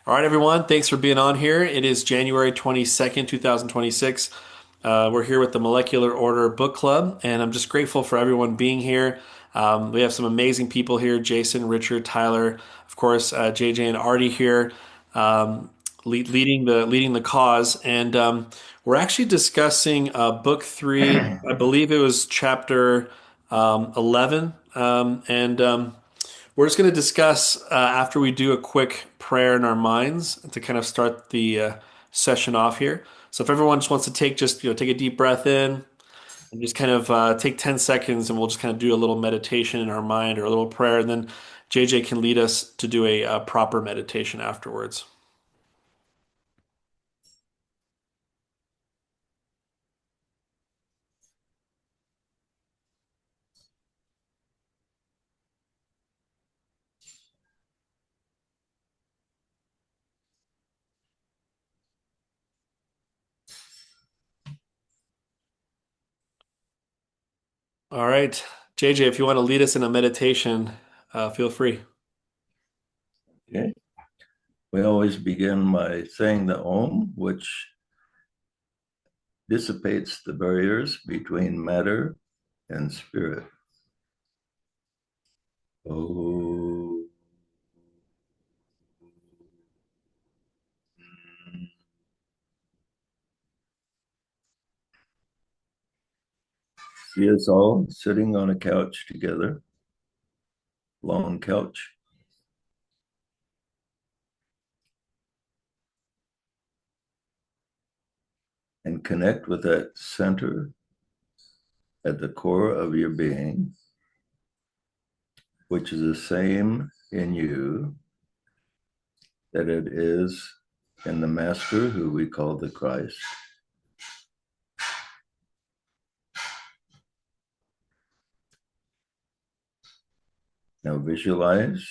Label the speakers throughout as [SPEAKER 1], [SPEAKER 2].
[SPEAKER 1] All right, everyone. Thanks for being on here. It is January 22nd, 2026. We're here with the Molecular Order Book Club, and I'm just grateful for everyone being here. We have some amazing people here: Jason, Richard, Tyler, of course, JJ and Artie here, leading the cause. And we're actually discussing book three. I believe it was chapter 11. We're just going to discuss after we do a quick prayer in our minds to kind of start the session off here. So if everyone just wants to take a deep breath in and just kind of take 10 seconds, and we'll just kind of do a little meditation in our mind or a little prayer, and then JJ can lead us to do a proper meditation afterwards. All right, JJ, if you want to lead us in a meditation, feel free.
[SPEAKER 2] Okay. We always begin by saying the Om, which dissipates the barriers between matter and spirit. Oh. See us all sitting on a couch together, long couch. And connect with that center at the core of your being, which is the same in you that it is in the Master, who we call the Christ. Now visualize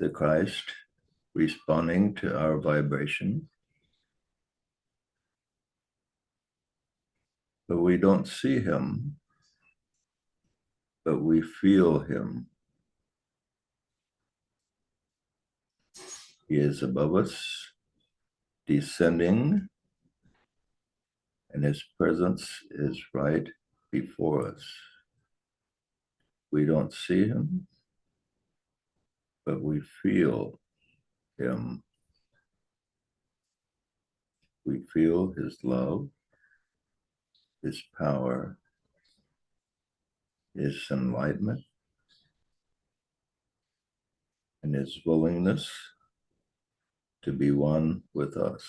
[SPEAKER 2] the Christ responding to our vibration, but we don't see him, but we feel him. He is above us, descending, and his presence is right before us. We don't see him, but we feel him. We feel his love, his power, his enlightenment, and his willingness to be one with us.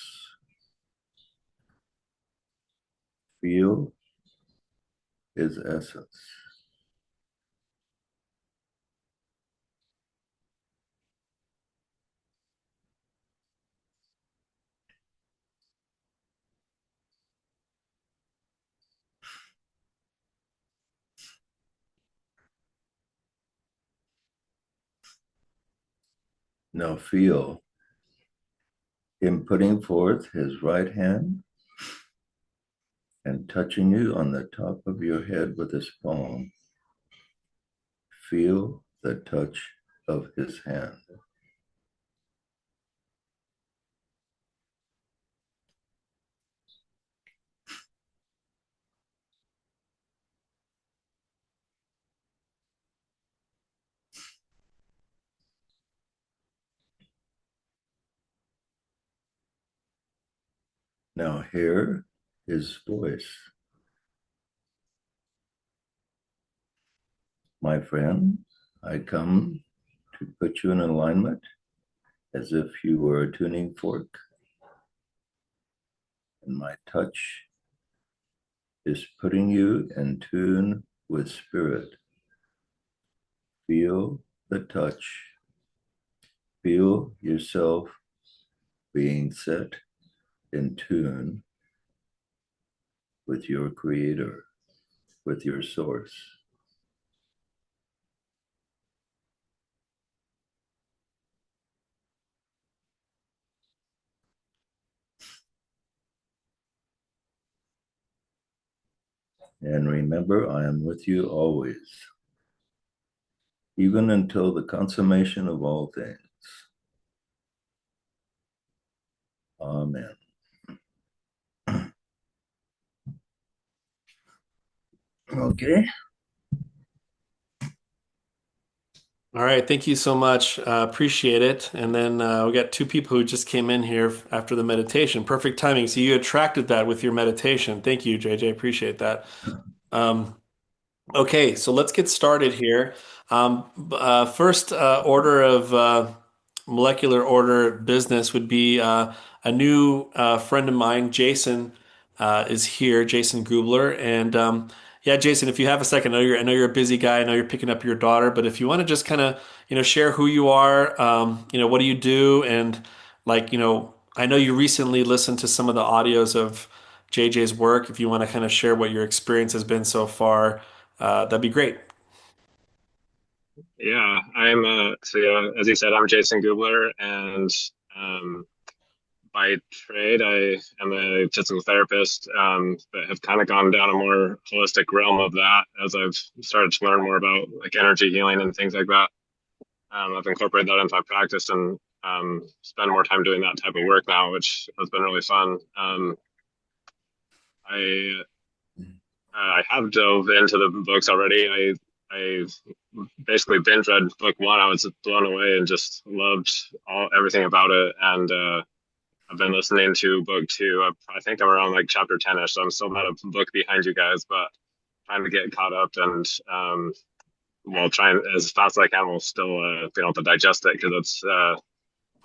[SPEAKER 2] Feel his essence. Now feel him putting forth his right hand and touching you on the top of your head with his palm. Feel the touch of his hand. Now hear his voice. My friend, I come to put you in alignment as if you were a tuning fork, and my touch is putting you in tune with spirit. Feel the touch. Feel yourself being set in tune with your creator, with your source. And remember, I am with you always. even until the consummation of all things. Amen. Okay.
[SPEAKER 1] All right, thank you so much. Appreciate it. And then we got two people who just came in here after the meditation. Perfect timing. So you attracted that with your meditation. Thank you, JJ. Appreciate that. Um, Okay, so let's get started here. First order of molecular order business would be a new friend of mine, Jason, is here, Jason Gubler. And yeah, Jason, if you have a second, I know you're a busy guy. I know you're picking up your daughter, but if you want to just kind of, share who you are, what do you do, and like, I know you recently listened to some of the audios of JJ's work. If you want to kind of share what your experience has been so far, that'd be great.
[SPEAKER 3] Yeah, as you said, I'm Jason Gubler, and um, by trade, I am a physical therapist, but have kind of gone down a more holistic realm of that as I've started to learn more about like energy healing and things like that. I've incorporated that into my practice and spend more time doing that type of work now, which has been really fun. I I have dove into the books already. I basically binge read book one. I was blown away and just loved everything about it. And I've been listening to book two. I think I'm around like chapter 10ish, so I'm still not a book behind you guys, but trying to get caught up and well, trying as fast as I can. We'll still be able to digest it because it's a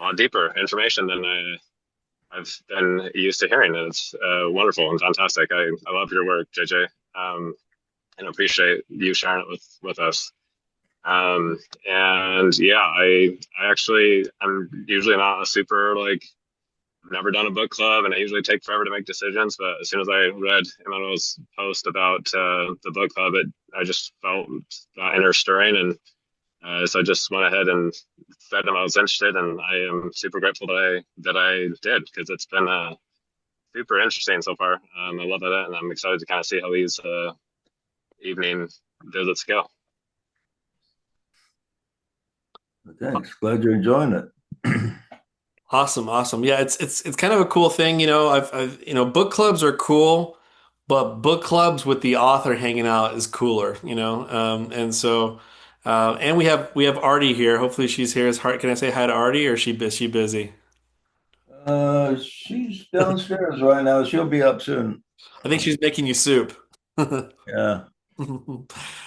[SPEAKER 3] lot deeper information than I've been used to hearing. And it's wonderful and fantastic. I love your work, JJ. And appreciate you sharing it with us. And yeah, I actually I'm usually not a super like I've never done a book club, and I usually take forever to make decisions. But as soon as I read Emmanuel's post about the book club, I just felt that inner stirring, and so I just went ahead and said him I was interested, and I am super grateful that I did because it's been super interesting so far. I love it, and I'm excited to kind of see how these evening visits go.
[SPEAKER 2] Thanks. Glad you're enjoying it.
[SPEAKER 1] Awesome, awesome. Yeah, it's kind of a cool thing, book clubs are cool, but book clubs with the author hanging out is cooler, and so and we have Artie here. Hopefully she's here. Can I say hi to Artie, or is she busy?
[SPEAKER 2] She's downstairs right now. She'll be up soon.
[SPEAKER 1] I think she's making you soup.
[SPEAKER 2] Yeah.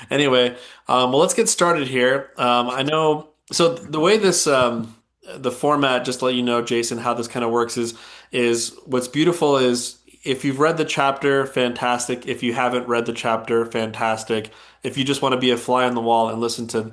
[SPEAKER 1] Anyway, well, let's get started here. I know, so the way the format, just to let you know, Jason, how this kind of works is what's beautiful is if you've read the chapter, fantastic. If you haven't read the chapter, fantastic. If you just want to be a fly on the wall and listen to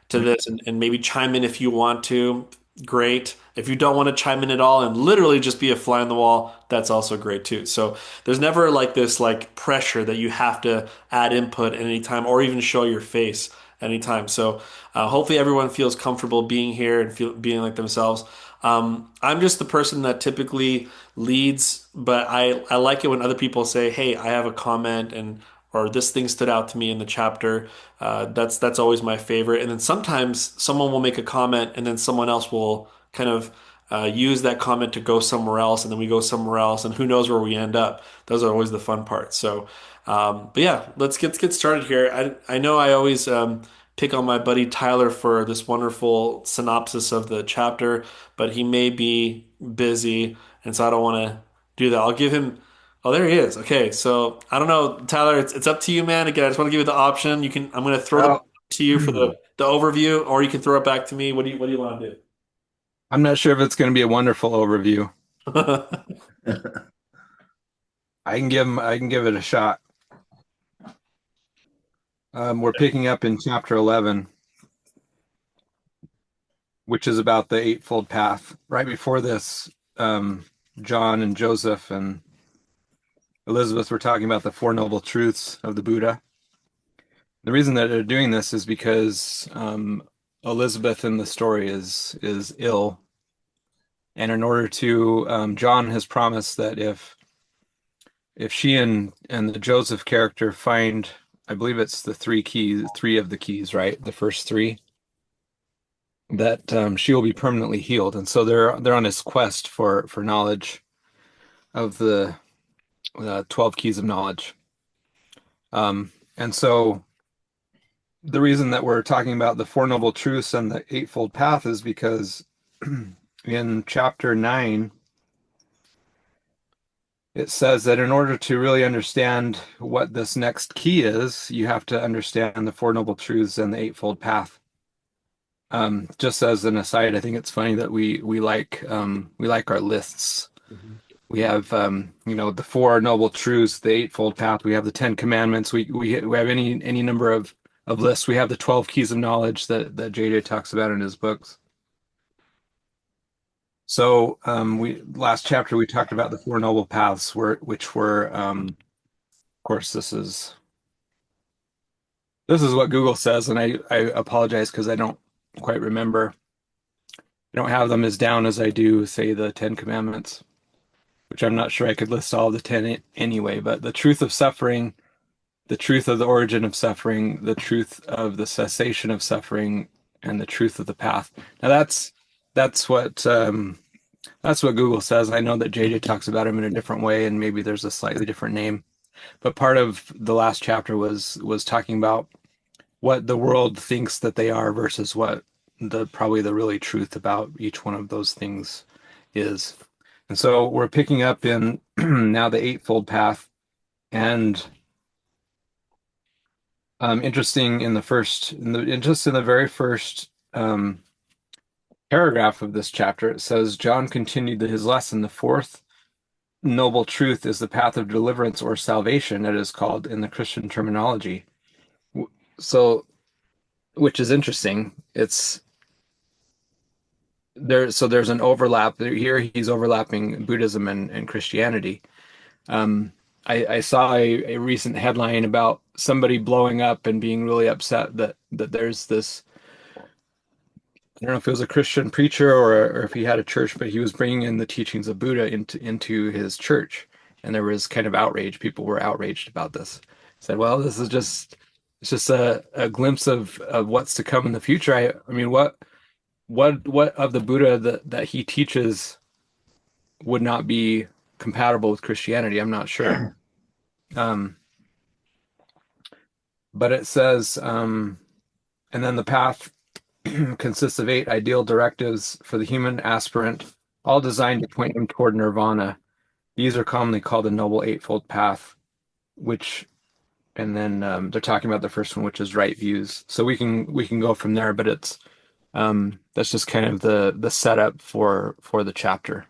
[SPEAKER 1] this and maybe chime in if you want to, great. If you don't want to chime in at all and literally just be a fly on the wall, that's also great too. So there's never like this like pressure that you have to add input at any time or even show your face anytime. So hopefully everyone feels comfortable being here and being like themselves. I'm just the person that typically leads, but I like it when other people say, "Hey, I have a comment," and or this thing stood out to me in the chapter. That's always my favorite. And then sometimes someone will make a comment, and then someone else will kind of use that comment to go somewhere else, and then we go somewhere else, and who knows where we end up. Those are always the fun parts. So, but yeah, let's get started here. I know I always pick on my buddy Tyler for this wonderful synopsis of the chapter, but he may be busy, and so I don't want to do that. I'll give him. Oh, there he is. Okay, so I don't know, Tyler. It's up to you, man. Again, I just want to give you the option. You can. I'm going to throw the
[SPEAKER 4] Well,
[SPEAKER 1] to you for the overview, or you can throw it back to me. What do you want to
[SPEAKER 4] I'm not sure if it's going to be a wonderful overview.
[SPEAKER 1] do?
[SPEAKER 4] I can give it a shot. We're picking up in chapter 11, which is about the Eightfold Path. Right before this, John and Joseph and Elizabeth were talking about the Four Noble Truths of the Buddha. The reason that they're doing this is because Elizabeth in the story is ill, and in order to John has promised that if she and the Joseph character find, I believe it's the three of the keys, right? The first three. that she will be permanently healed. And so they're on this quest for knowledge of the 12 keys of knowledge. And so the reason that we're talking about the Four Noble Truths and the Eightfold Path is because in chapter 9, it says that in order to really understand what this next key is, you have to understand the Four Noble Truths and the Eightfold Path. Just as an aside, I think it's funny that we like our lists.
[SPEAKER 1] Mhm.
[SPEAKER 4] We have the Four Noble Truths, the Eightfold Path. We have the Ten Commandments. We have any number of lists. We have the 12 Keys of Knowledge that JJ talks about in his books. So we last chapter we talked about the Four Noble Paths, which were of course this is what Google says, and I apologize because I don't quite remember. I don't have them as down as I do, say, the Ten Commandments, which I'm not sure I could list all the 10 anyway, but the truth of suffering, the truth of the origin of suffering, the truth of the cessation of suffering, and the truth of the path. Now that's that's what Google says. I know that JJ talks about him in a different way, and maybe there's a slightly different name. But part of the last chapter was talking about what the world thinks that they are versus what the probably the really truth about each one of those things is. And so we're picking up in now the Eightfold Path, and interesting in the first, just in the very first paragraph of this chapter, it says John continued his lesson. The fourth noble truth is the path of deliverance or salvation, it is called in the Christian terminology. So, which is interesting. It's there. So there's an overlap here. He's overlapping Buddhism and Christianity. Um, I saw a recent headline about somebody blowing up and being really upset that there's this. I don't know if it was a Christian preacher or if he had a church, but he was bringing in the teachings of Buddha into his church, and there was kind of outrage. People were outraged about this. Said, "Well, this is just it's just a glimpse of what's to come in the future." I mean, what of the Buddha that he teaches would not be compatible with Christianity? I'm not sure. Um, but it says, and then the path consists of 8 ideal directives for the human aspirant, all designed to point him toward nirvana. These are commonly called the Noble Eightfold Path, which, and then they're talking about the first one, which is right views. So we can go from there, but it's that's just kind of the setup for the chapter.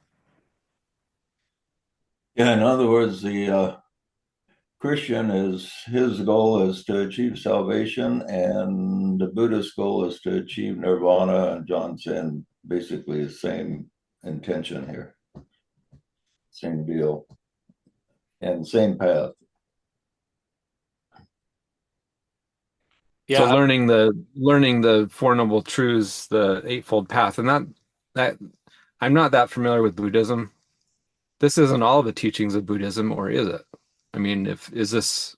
[SPEAKER 2] Yeah, in other words, the Christian is his goal is to achieve salvation, and the Buddhist goal is to achieve nirvana. And John saying basically the same intention here, same deal, and same path.
[SPEAKER 4] So
[SPEAKER 1] Yeah,
[SPEAKER 4] learning the Four Noble Truths, the Eightfold Path, and that I'm not that familiar with Buddhism. This isn't all the teachings of Buddhism, or is it? I mean, if is this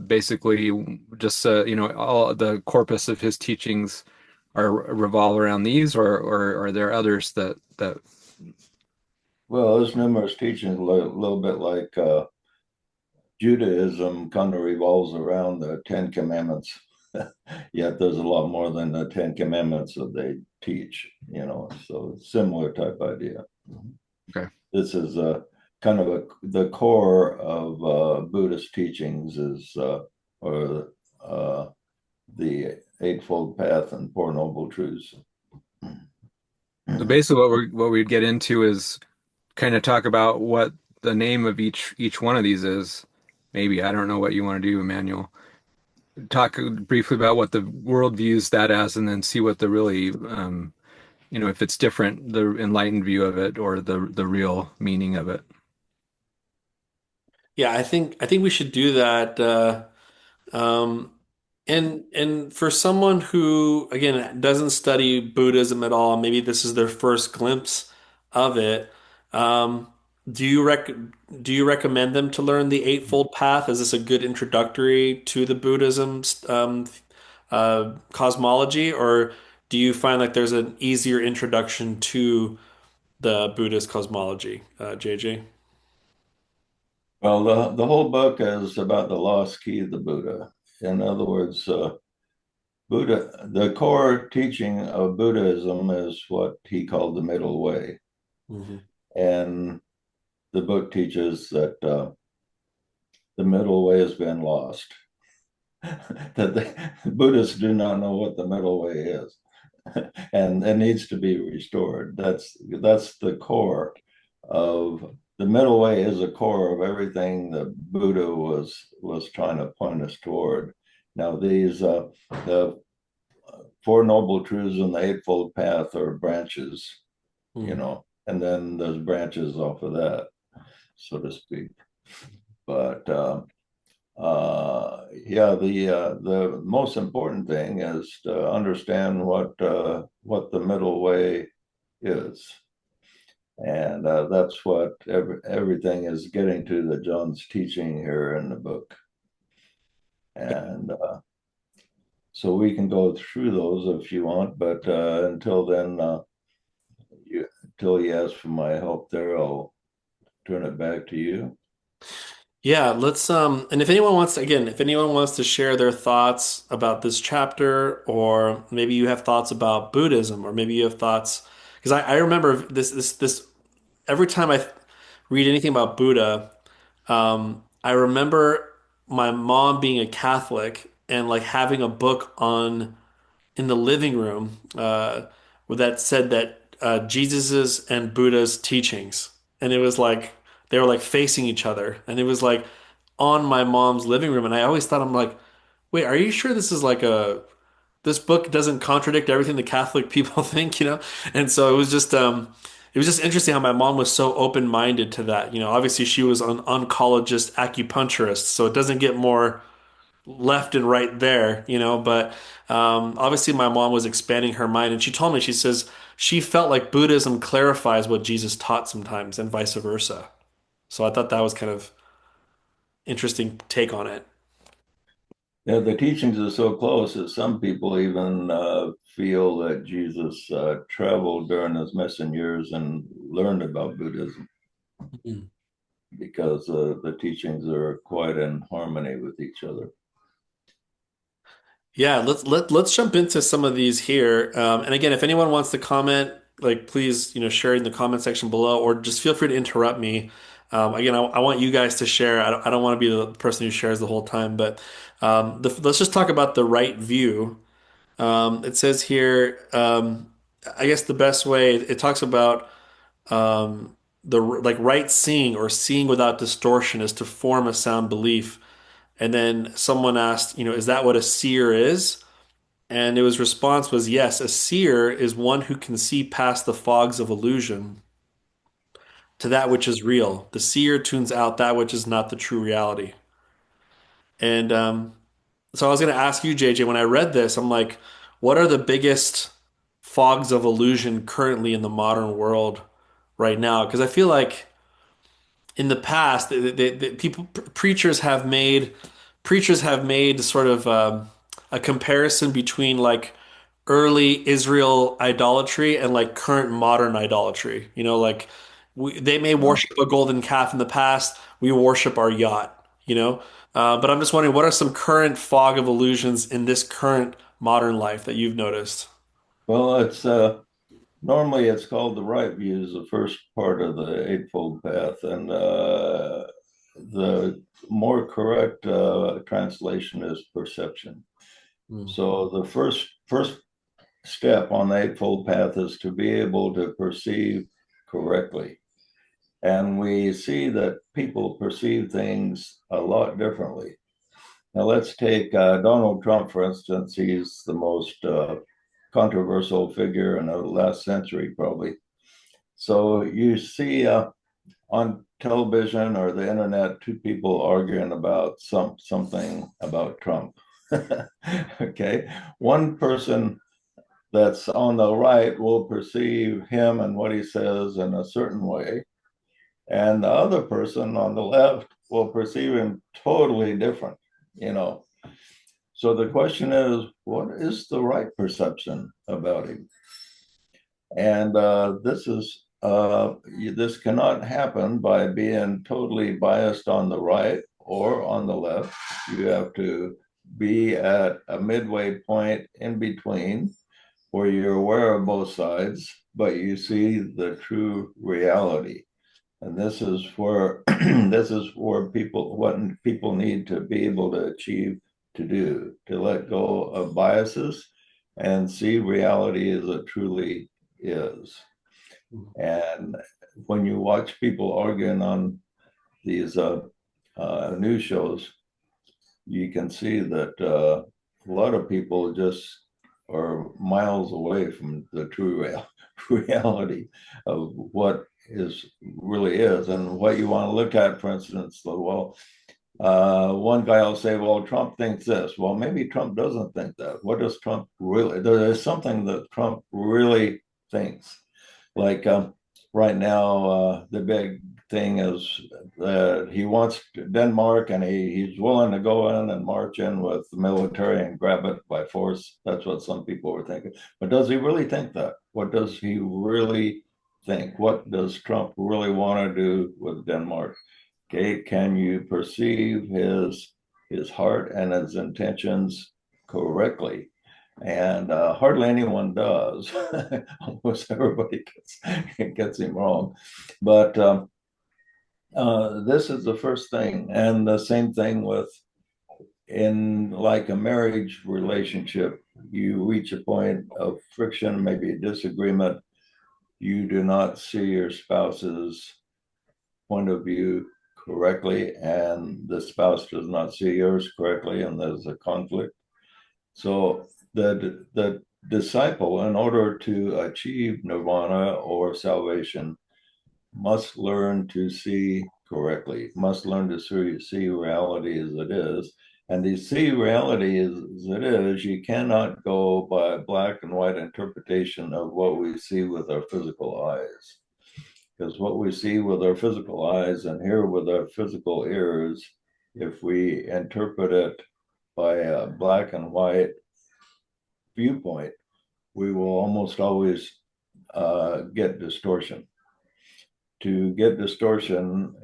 [SPEAKER 4] basically just all the corpus of his teachings are revolve around these, or are there others that
[SPEAKER 2] Well, there's numerous teachings, a little bit like Judaism kind of revolves around the Ten Commandments. Yet there's a lot more than the Ten Commandments that they teach, so similar type idea.
[SPEAKER 4] okay?
[SPEAKER 2] This is a kind of the core of Buddhist teachings is or the Eightfold Path and Four Noble Truths.
[SPEAKER 4] So basically, what we'd get into is kind of talk about what the name of each one of these is. Maybe I don't know what you want to do, Emmanuel. Talk briefly about what the world views that as, and then see what the really, if it's different, the enlightened view of it or the real meaning of it.
[SPEAKER 1] yeah, I think we should do that. Um, and for someone who, again, doesn't study Buddhism at all, maybe this is their first glimpse of it. Um, do you rec do you recommend them to learn the Eightfold Path? Is this a good introductory to the Buddhism cosmology, or do you find like there's an easier introduction to the Buddhist cosmology, JJ?
[SPEAKER 2] Well, the whole book is about the lost key of the Buddha. In other words, Buddha, the core teaching of Buddhism is what he called the middle way.
[SPEAKER 1] Hmm.
[SPEAKER 2] And the book teaches that the middle way has been lost, that the Buddhists do not know what the middle way is. And it needs to be restored. That's the core of the middle way is the core of everything that Buddha was trying to point us toward. Now these the Four Noble Truths and the Eightfold Path are branches,
[SPEAKER 1] Hmm.
[SPEAKER 2] and then there's branches off of that, so to speak. But yeah, the most important thing is to understand what the middle way is, and that's what everything is getting to that John's teaching here in the book. And so we can go through those if you want, but until then, until you ask for my help there, I'll turn it back to you.
[SPEAKER 1] Yeah, let's and if anyone wants to, again, if anyone wants to share their thoughts about this chapter, or maybe you have thoughts about Buddhism, or maybe you have thoughts, because I remember this every time I read anything about Buddha, I remember my mom being a Catholic and like having a book on in the living room where that said that Jesus's and Buddha's teachings, and it was like they were like facing each other, and it was like on my mom's living room, and I always thought I'm like, wait, are you sure this is like a this book doesn't contradict everything the Catholic people think, you know? And so it was just interesting how my mom was so open-minded to that. You know, obviously she was an oncologist acupuncturist, so it doesn't get more left and right there, you know, but obviously my mom was expanding her mind and she told me, she says she felt like Buddhism clarifies what Jesus taught sometimes and vice versa. So I thought that was kind of interesting take on it.
[SPEAKER 2] Yeah, the teachings are so close that some people even feel that Jesus traveled during his mission years and learned about Buddhism
[SPEAKER 1] Mhm.
[SPEAKER 2] because the teachings are quite in harmony with each other.
[SPEAKER 1] Yeah, let's jump into some of these here. And again, if anyone wants to comment, like please, you know, share in the comment section below, or just feel free to interrupt me. Again, I want you guys to share. I don't want to be the person who shares the whole time, but let's just talk about the right view. It says here, I guess the best way it talks about the like right seeing or seeing without distortion is to form a sound belief. And then someone asked, you know, is that what a seer is? And his response was yes, a seer is one who can see past the fogs of illusion to that which is real. The seer tunes out that which is not the true reality. And so I was going to ask you, JJ, when I read this, I'm like, what are the biggest fogs of illusion currently in the modern world right now? Because I feel like in the past, people preachers have made sort of a comparison between like early Israel idolatry and like current modern idolatry. You know, like they may
[SPEAKER 2] Yeah.
[SPEAKER 1] worship a golden calf in the past, we worship our yacht. You know, but I'm just wondering, what are some current fog of illusions in this current modern life that you've noticed?
[SPEAKER 2] Well, it's normally it's called the right view, is the first part of the Eightfold Path, and the more correct translation is perception.
[SPEAKER 1] Mm.
[SPEAKER 2] So the first step on the Eightfold Path is to be able to perceive correctly. And we see that people perceive things a lot differently. Now, let's take Donald Trump, for instance. He's the most controversial figure in the last century, probably. So you see on television or the internet two people arguing about something about Trump. Okay, one person that's on the right will perceive him and what he says in a certain way, and the other person on the left will perceive him totally different. You know, So the question is, what is the right perception about him? And this cannot happen by being totally biased on the right or on the left. You have to be at a midway point in between where you're aware of both sides, but you see the true reality. And this is where this is where what people need to be able to achieve to do, to let go of biases and see reality as it truly is. And when you watch people arguing on these news shows, you can see that a lot of people just are miles away from the true reality of what is really is. And what you want to look at, for instance, well, one guy will say, well, Trump thinks this. Well, maybe Trump doesn't think that. What does Trump really? There is something that Trump really thinks. Like right now, the big thing is that he wants Denmark, and he's willing to go in and march in with the military and grab it by force. That's what some people were thinking. But does he really think that? What does he really think? What does Trump really want to do with Denmark? Okay, can you perceive his heart and his intentions correctly? And hardly anyone does. Almost everybody gets him wrong. But this is the first thing, and the same thing with in like a marriage relationship. You reach a point of friction, maybe a disagreement. You do not see your spouse's point of view correctly, and the spouse does not see yours correctly, and there's a conflict. So the disciple, in order to achieve nirvana or salvation, must learn to see correctly, must learn to see reality as it is. And to see reality as it is, you cannot go by a black and white interpretation of what we see with our physical eyes. Because what we see with our physical eyes and hear with our physical ears, if we interpret it by a black and white viewpoint, we will almost always get distortion. To get distortion,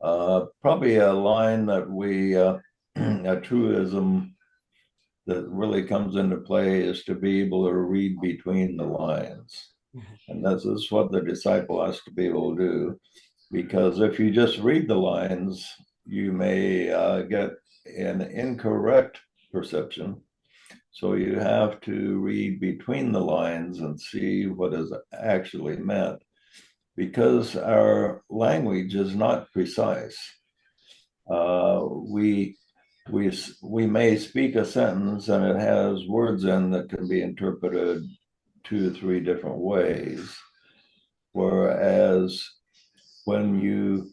[SPEAKER 2] probably a line that a truism that really comes into play is to be able to read between the lines. And this is what the disciple has to be able to do. Because if you just read the lines, you may get an incorrect perception. So you have to read between the lines and see what is actually meant. Because our language is not precise. We may speak a sentence and it has words in that can be interpreted 2 or 3 different ways. Whereas when you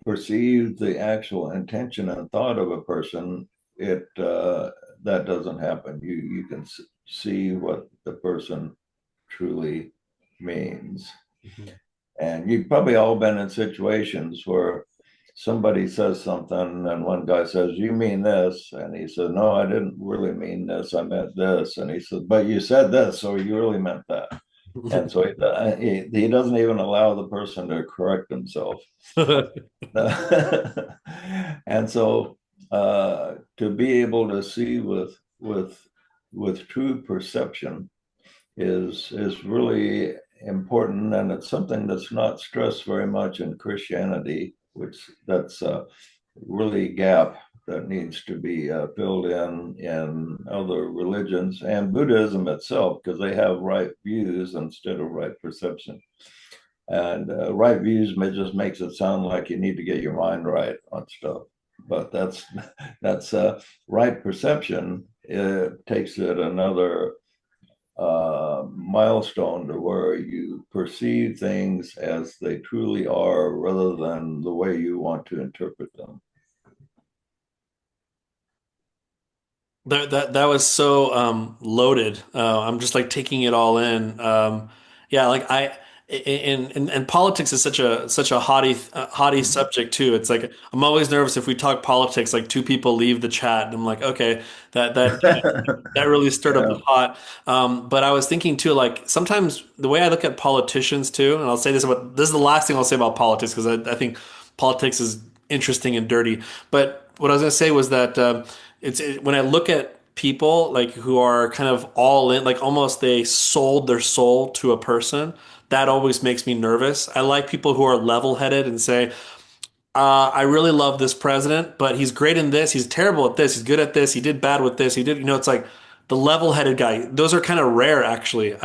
[SPEAKER 2] perceive the actual intention and thought of a person, that doesn't happen. You can see what the person truly means. Mm-hmm. And you've probably all been in situations where somebody says something and one guy says, you mean this? And he said, no, I didn't really mean this. I meant this. And he said, but you said this, so you really meant that. And so he doesn't even allow the person to correct himself. And so to be able to see with true perception is really important, and it's something that's not stressed very much in Christianity, that's a really gap that needs to be filled in other religions and Buddhism itself, because they have right views instead of right perception. And right views just makes it sound like you need to get your mind right on stuff, but that's right perception. It takes it another milestone to where you perceive things as they truly are rather than the way you want to interpret them.
[SPEAKER 1] That was so loaded. I'm just like taking it all in. Yeah, like and politics is such a haughty subject too. It's like I'm always nervous if we talk politics, like two people leave the chat, and I'm like, okay, that really stirred up the
[SPEAKER 2] Yeah.
[SPEAKER 1] pot. But I was thinking too, like sometimes the way I look at politicians too, and I'll say this is the last thing I'll say about politics because I think politics is interesting and dirty. But what I was going to say was that when I look at people like who are kind of all in, like almost they sold their soul to a person, that always makes me nervous. I like people who are level headed and say, I really love this president, but he's great in this. He's terrible at this. He's good at this. He did bad with this. He did, it's like the level-headed guy. Those are kind of rare, actually.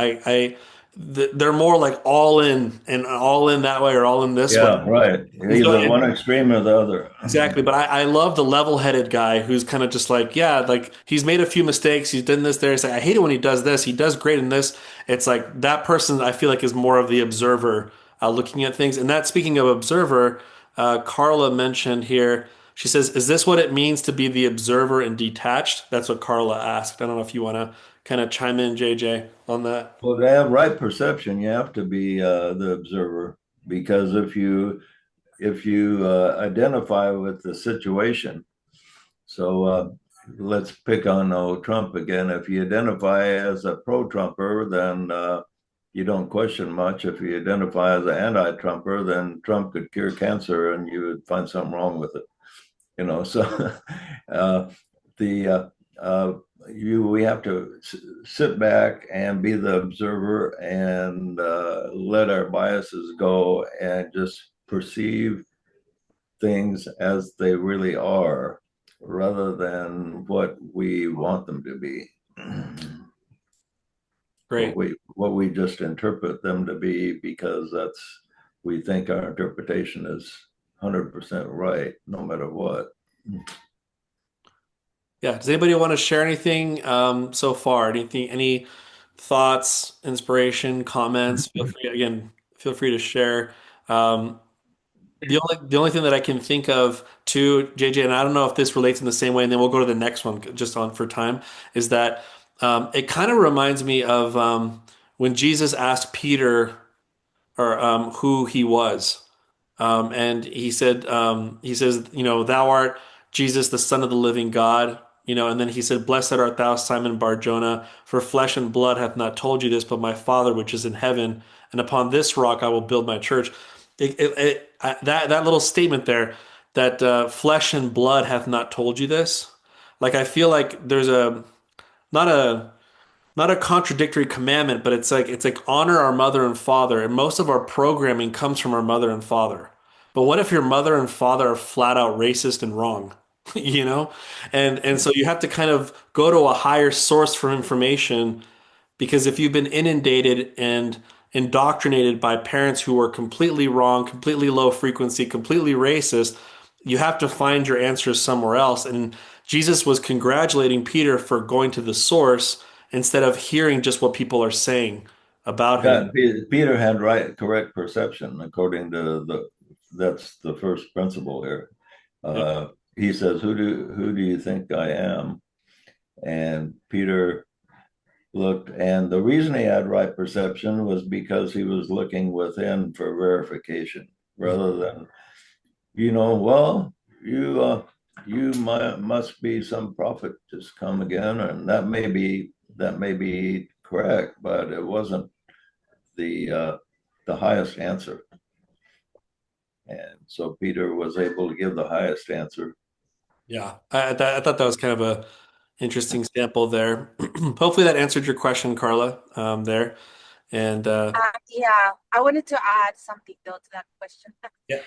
[SPEAKER 1] They're more like all in and all in that way or all in this way.
[SPEAKER 2] Yeah, right.
[SPEAKER 1] And so,
[SPEAKER 2] Either one extreme or the other.
[SPEAKER 1] exactly. But I love the level-headed guy who's kind of just like, yeah, like he's made a few mistakes. He's done this there. It's like, I hate it when he does this. He does great in this. It's like that person I feel like is more of the observer looking at things. And that speaking of observer, Carla mentioned here, she says, is this what it means to be the observer and detached? That's what Carla asked. I don't know if you want to kind of chime in, JJ, on that.
[SPEAKER 2] Well, to have right perception, you have to be the observer, because if you identify with the situation, so let's pick on Trump again. If you identify as a pro-Trumper, then you don't question much. If you identify as an anti-Trumper, then Trump could cure cancer, and you would find something wrong with it. So the we have to sit back and be the observer and let our biases go and just perceive things as they really are rather than what we want them to be.
[SPEAKER 1] Great.
[SPEAKER 2] What we just interpret them to be, because we think our interpretation is 100% right no matter what.
[SPEAKER 1] Yeah. Does anybody want to share anything so far? Any thoughts, inspiration, comments? Feel free to share. Um, the only thing that I can think of too, JJ, and I don't know if this relates in the same way, and then we'll go to the next one just on for time, is that it kind of reminds me of when Jesus asked Peter or who he was. And he says, thou art Jesus, the Son of the living God. And then he said, blessed art thou, Simon Bar-Jonah, for flesh and blood hath not told you this, but my Father which is in heaven. And upon this rock I will build my church. That little statement there, that flesh and blood hath not told you this. Like I feel like there's not a not a contradictory commandment, but it's like honor our mother and father, and most of our programming comes from our mother and father. But what if your mother and father are flat out racist and wrong? You know? And so you have to kind of go to a higher source for information, because if you've been inundated and indoctrinated by parents who are completely wrong, completely low frequency, completely racist, you have to find your answers somewhere else. And Jesus was congratulating Peter for going to the source instead of hearing just what people are saying about him.
[SPEAKER 2] Peter had correct perception according to that's the first principle here. He says, who do you think I am? And Peter looked, and the reason he had right perception was because he was looking within for verification rather than, well, you must be some prophet just come again, and that may be correct, but it wasn't the highest answer. And so Peter was able to give the highest answer.
[SPEAKER 1] Yeah, I thought that was kind of a interesting sample there. Hopefully that answered your question, Carla, there. And
[SPEAKER 5] Yeah, I wanted to add something though to that question.
[SPEAKER 1] yeah,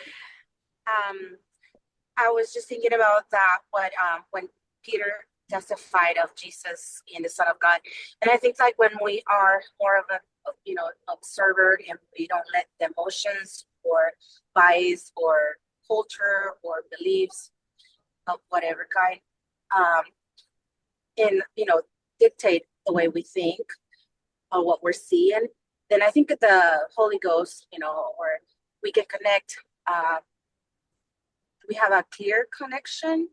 [SPEAKER 5] I was just thinking about that when Peter testified of Jesus being the Son of God, and I think like when we are more of a observer and we don't let the emotions or bias or culture or beliefs of whatever kind, and dictate the way we think or what we're seeing, then I think that the Holy Ghost, or we can connect. We have a clear connection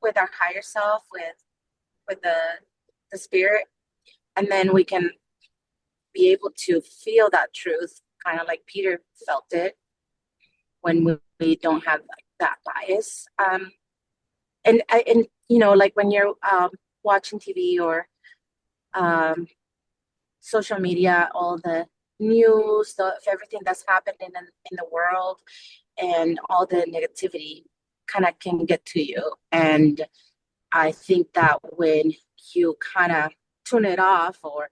[SPEAKER 5] with our higher self, with the spirit, and then we can be able to feel that truth kind of like Peter felt it when we don't have like that bias. And you know, like when you're watching TV or social media, all the news, everything that's happening in the world, and all the negativity kind of can get to you. And I think that when you kind of tune it off or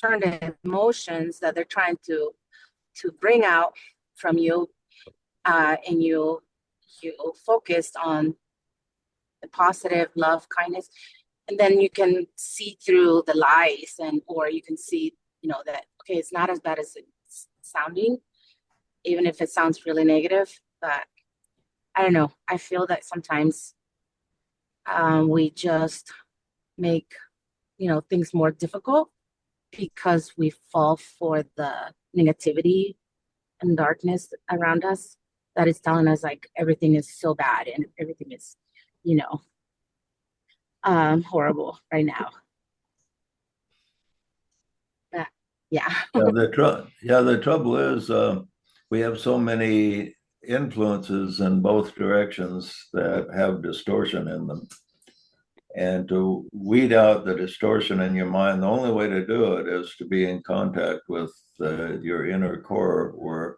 [SPEAKER 5] turn the emotions that they're trying to bring out from you, and you focused on the positive love, kindness, and then you can see through the lies, and or you can see, you know, that okay, it's not as bad as it's sounding, even if it sounds really negative. But I don't know, I feel that sometimes we just make, you know, things more difficult because we fall for the negativity and darkness around us that is telling us like everything is so bad and everything is, you know, horrible right now. But yeah.
[SPEAKER 2] The trouble is we have so many influences in both directions that have distortion in them. And to weed out the distortion in your mind, the only way to do it is to be in contact with your inner core, where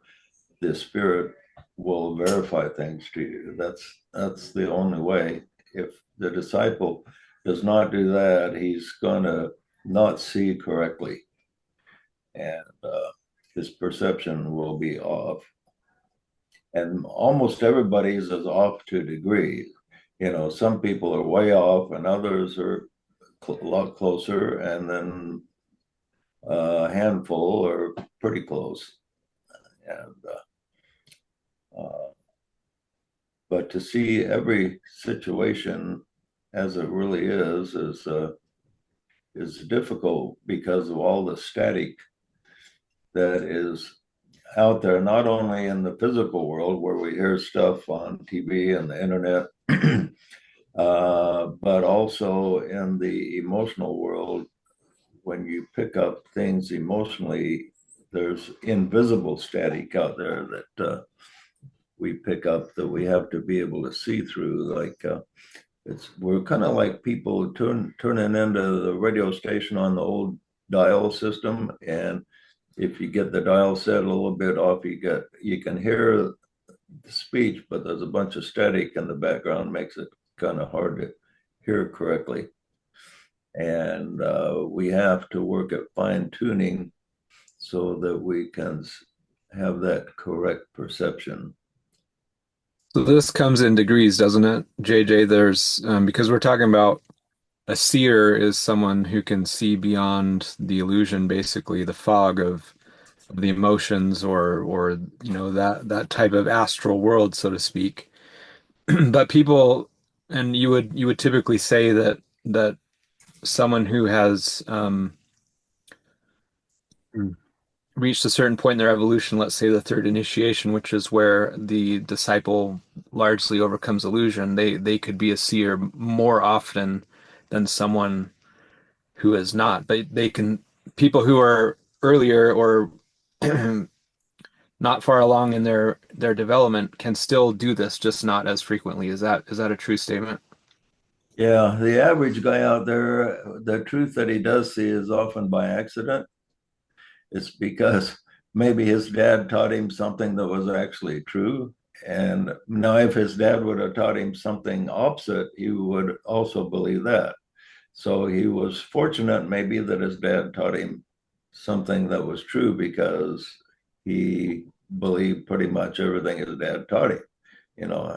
[SPEAKER 2] the spirit will verify things to you. That's the only way. If the disciple does not do that, he's gonna not see correctly, and his perception will be off. And almost everybody's is off to a degree. You know, some people are way off, and others are a lot closer, and then a handful are pretty close. And but to see every situation as it really is difficult because of all the static that is out there, not only in the physical world where we hear stuff on TV and the internet, but also in the emotional world. When you pick up things emotionally, there's invisible static out there that we pick up that we have to be able to see through. Like we're kind of like people turning into the radio station on the old dial system, and if you get the dial set a little bit off, you can hear the speech, but there's a bunch of static in the background, makes it kind of hard to hear correctly. And we have to work at fine tuning so that we can have that correct perception.
[SPEAKER 4] So this comes in degrees, doesn't it, JJ? There's because we're talking about a seer is someone who can see beyond the illusion, basically the fog of the emotions, or you know, that type of astral world, so to speak. But people, and you would typically say that someone who has reached a certain point in their evolution, let's say the third initiation, which is where the disciple largely overcomes illusion, they could be a seer more often than someone who is not. But they can, people who are earlier or not far along in their development can still do this, just not as frequently. Is that a true statement?
[SPEAKER 2] Yeah, the average guy out there, the truth that he does see is often by accident. It's because maybe his dad taught him something that was actually true. And now, if his dad would have taught him something opposite, he would also believe that. So he was fortunate maybe that his dad taught him something that was true, because he believed pretty much everything his dad taught him, you know.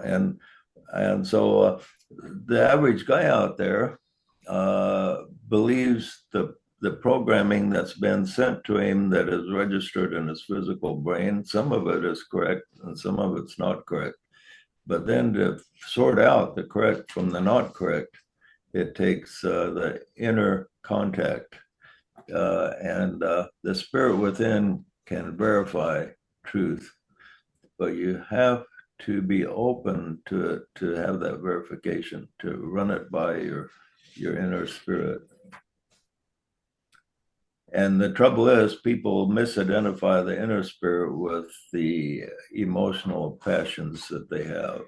[SPEAKER 2] And so the average guy out there believes the programming that's been sent to him, that is registered in his physical brain. Some of it is correct and some of it's not correct. But then to sort out the correct from the not correct, it takes the inner contact. And the spirit within can verify truth, but you have to be open to have that verification, to run it by your inner spirit. And the trouble is, people misidentify the inner spirit with the emotional passions that they have.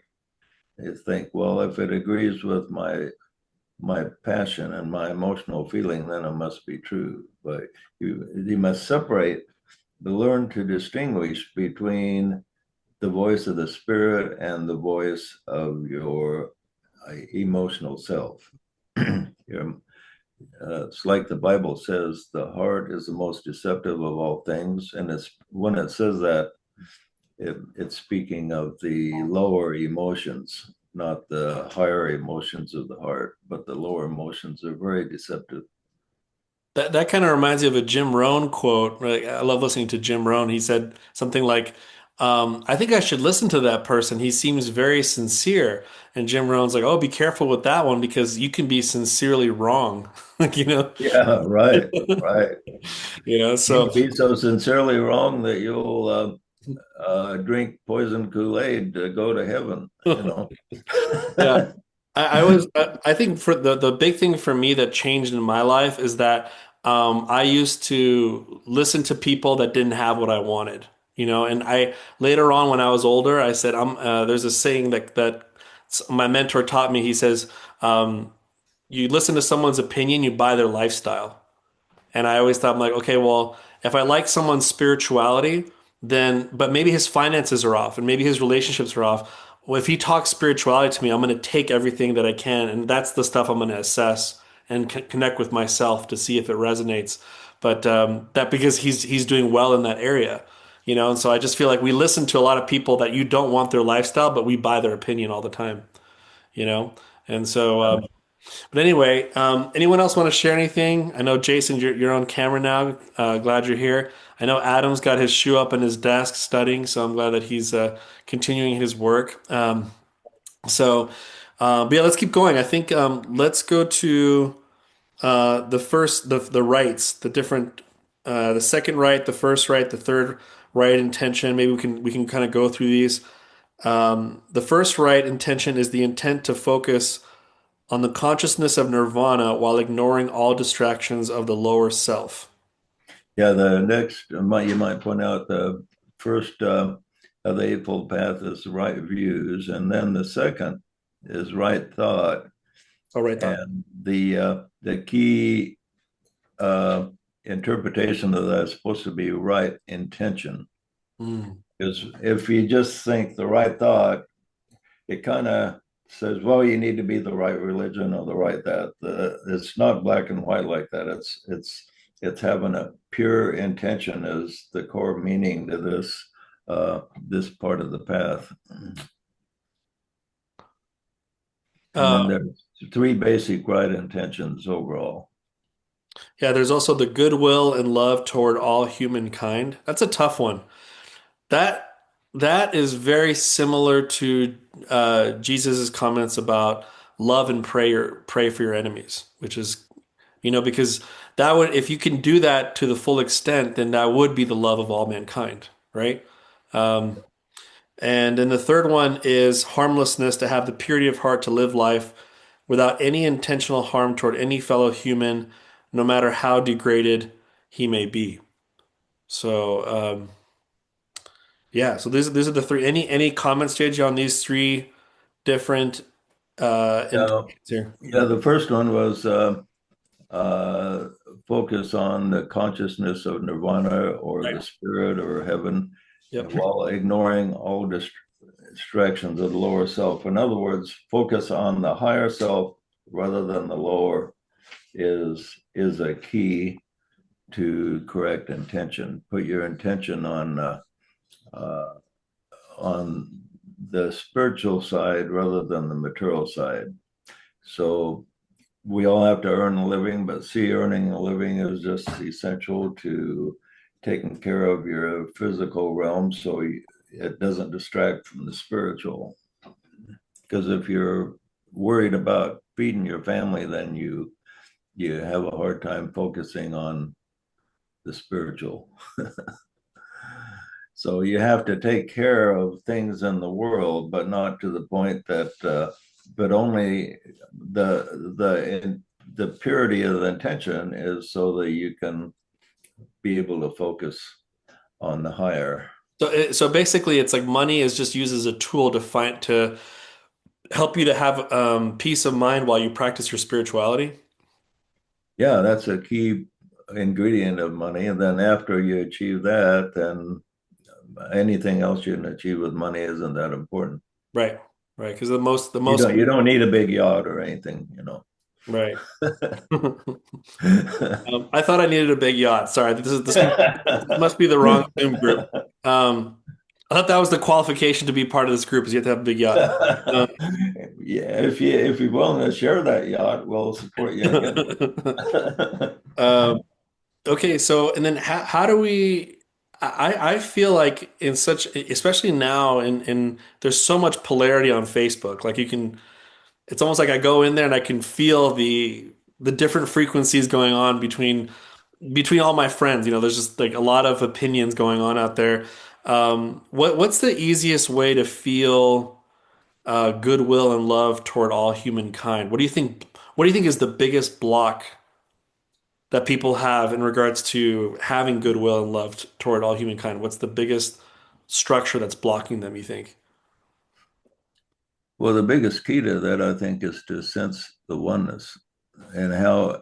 [SPEAKER 2] They think, well, if it agrees with my passion and my emotional feeling, then it must be true. But you must separate, learn to distinguish between the voice of the spirit and the voice of your emotional self. It's like the Bible says, the heart is the most deceptive of all things. And it's when it says that, it's speaking of the lower emotions, not the higher emotions of the heart, but the lower emotions are very deceptive.
[SPEAKER 1] That kind of reminds me of a Jim Rohn quote. Right? I love listening to Jim Rohn. He said something like, I think I should listen to that person. He seems very sincere. And Jim Rohn's like, oh, be careful with that one because you can be sincerely wrong. Like, you know?
[SPEAKER 2] Yeah, right, right.
[SPEAKER 1] You know,
[SPEAKER 2] You
[SPEAKER 1] so
[SPEAKER 2] can be so sincerely wrong that you'll drink poison Kool-Aid to go to heaven, you know.
[SPEAKER 1] yeah. I think for the big thing for me that changed in my life is that I used to listen to people that didn't have what I wanted, you know, and I later on when I was older, I said, there's a saying that my mentor taught me. He says, you listen to someone's opinion, you buy their lifestyle. And I always thought, I'm like, okay, well, if I like someone's spirituality, then, but maybe his finances are off and maybe his relationships are off. Well, if he talks spirituality to me, I'm going to take everything that I can. And that's the stuff I'm going to assess and connect with myself to see if it resonates. But that because he's doing well in that area, you know. And so I just feel like we listen to a lot of people that you don't want their lifestyle, but we buy their opinion all the time, you know. And so but anyway, anyone else want to share anything? I know Jason, you're on camera now. Glad you're here. I know Adam's got his shoe up in his desk studying, so I'm glad that he's continuing his work. But yeah, let's keep going. I think let's go to the first, the rights, the different, the second right, the first right, the third right intention. Maybe we can kind of go through these. The first right intention is the intent to focus on the consciousness of nirvana while ignoring all distractions of the lower self.
[SPEAKER 2] Yeah, the next, you might point out the first of the Eightfold Path is right views, and then the second is right thought.
[SPEAKER 1] Oh, right thought.
[SPEAKER 2] And the key interpretation of that is supposed to be right intention.
[SPEAKER 1] Mm.
[SPEAKER 2] Because if you just think the right thought, it kind of says, well, you need to be the right religion or the right that. It's not black and white like that. It's having a pure intention as the core meaning to this part of the path. And then
[SPEAKER 1] Uh,
[SPEAKER 2] there's three basic right intentions overall.
[SPEAKER 1] yeah, there's also the goodwill and love toward all humankind. That's a tough one. That that is very similar to Jesus's comments about love and pray for your enemies, which is, you know, because that would, if you can do that to the full extent, then that would be the love of all mankind, right? Um, And then the third one is harmlessness, to have the purity of heart to live life without any intentional harm toward any fellow human, no matter how degraded he may be. So yeah, so these are the three. Any comments, JJ, on these three different
[SPEAKER 2] Yeah,
[SPEAKER 1] intentions here?
[SPEAKER 2] yeah. The first one was uh, focus on the consciousness of nirvana or
[SPEAKER 1] Right.
[SPEAKER 2] the spirit or heaven,
[SPEAKER 1] Yep.
[SPEAKER 2] while ignoring all distractions of the lower self. In other words, focus on the higher self rather than the lower is a key to correct intention. Put your intention uh, on the spiritual side rather than the material side. So we all have to earn a living, but see, earning a living is just essential to taking care of your physical realm so it doesn't distract from the spiritual. Because if you're worried about feeding your family, then you have a hard time focusing on the spiritual. So you have to take care of things in the world, but not to the point that, but only the purity of the intention is so that you can be able to focus on the higher.
[SPEAKER 1] So basically, it's like money is just used as a tool to help you to have peace of mind while you practice your spirituality.
[SPEAKER 2] Yeah, that's a key ingredient of money. And then after you achieve that, then anything else you can achieve with money isn't that important.
[SPEAKER 1] Right, right. Because the
[SPEAKER 2] You
[SPEAKER 1] most
[SPEAKER 2] don't you don't need a big yacht or anything,
[SPEAKER 1] right. I thought I needed a big yacht. Sorry, this must be the wrong Zoom group. I thought that was the qualification to be part of this group is you have to have a big yacht. Um,
[SPEAKER 2] Yeah, if you're willing to share that yacht, we'll support you in getting it.
[SPEAKER 1] um, okay, so and then how do we? I feel like in such, especially now, in there's so much polarity on Facebook. Like you can, it's almost like I go in there and I can feel the different frequencies going on between all my friends. There's just like a lot of opinions going on out there. What's the easiest way to feel goodwill and love toward all humankind? What do you think? What do you think is the biggest block that people have in regards to having goodwill and love toward all humankind? What's the biggest structure that's blocking them, you think?
[SPEAKER 2] Well, the biggest key to that, I think, is to sense the oneness and how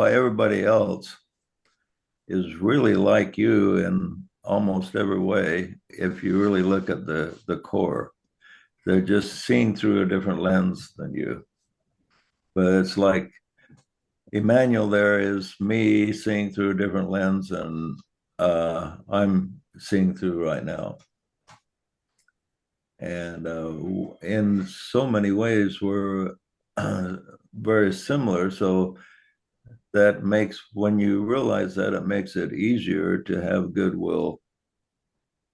[SPEAKER 2] everybody else is really like you in almost every way. If you really look at the core, they're just seen through a different lens than you. But it's like Emmanuel there is me seeing through a different lens, and I'm seeing through right now. And in so many ways, we're very similar. So that makes, when you realize that, it makes it easier to have goodwill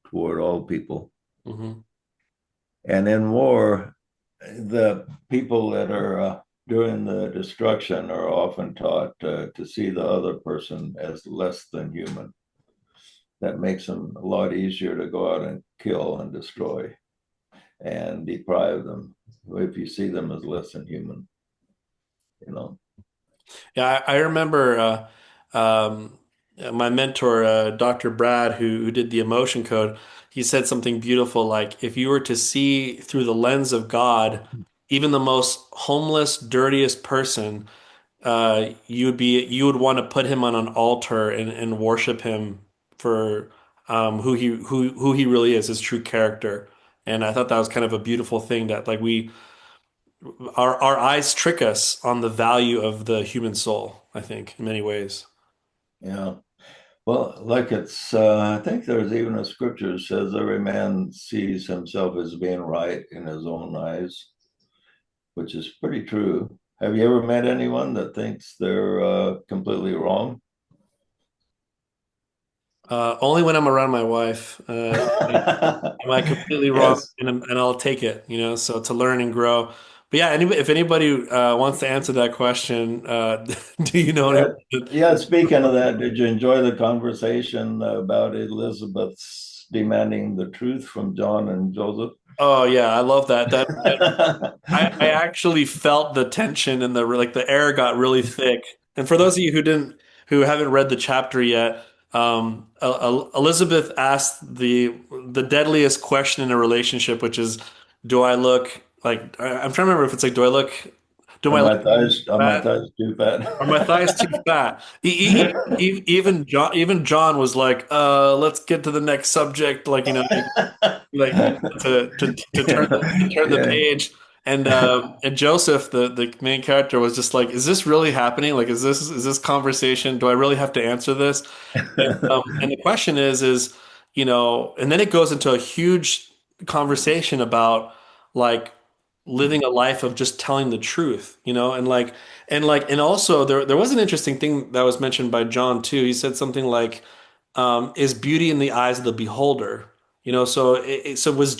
[SPEAKER 2] toward all people.
[SPEAKER 1] Hmm.
[SPEAKER 2] And in war, the people that are doing the destruction are often taught to see the other person as less than human. That makes them a lot easier to go out and kill and destroy and deprive them if you see them as less than human, you know.
[SPEAKER 1] Yeah, I remember my mentor, Dr. Brad, who did the emotion code. He said something beautiful like, if you were to see through the lens of God, even the most homeless, dirtiest person, you would want to put him on an altar and worship him for who he really is, his true character. And I thought that was kind of a beautiful thing that like our eyes trick us on the value of the human soul, I think, in many ways.
[SPEAKER 2] Yeah. Well, like I think there's even a scripture that says every man sees himself as being right in his own eyes, which is pretty true. Have you ever met anyone that thinks they're completely wrong?
[SPEAKER 1] Only when I'm around my wife, am I completely wrong,
[SPEAKER 2] Yes.
[SPEAKER 1] and I'll take it, so to learn and grow. But yeah, if anybody wants to answer that question, do you know
[SPEAKER 2] Yeah.
[SPEAKER 1] anyone?
[SPEAKER 2] Yeah. Speaking of that, did you enjoy the conversation about Elizabeth's demanding the truth from John and Joseph?
[SPEAKER 1] Oh yeah, I love that. I actually felt the tension and the air got really thick. And for those of you who haven't read the chapter yet, Elizabeth asked the deadliest question in a relationship, which is, do I look like I'm trying to remember if it's like, do I look
[SPEAKER 2] Are my
[SPEAKER 1] fat?
[SPEAKER 2] thighs too fat?
[SPEAKER 1] Are my thighs too fat? Even John was like, let's get to the next subject, to turn the
[SPEAKER 2] Yeah.
[SPEAKER 1] page. And Joseph, the main character, was just like, is this really happening? Like, is this conversation? Do I really have to answer this? And the question and then it goes into a huge conversation about like living a life of just telling the truth, and also there was an interesting thing that was mentioned by John too. He said something like, is beauty in the eyes of the beholder. So was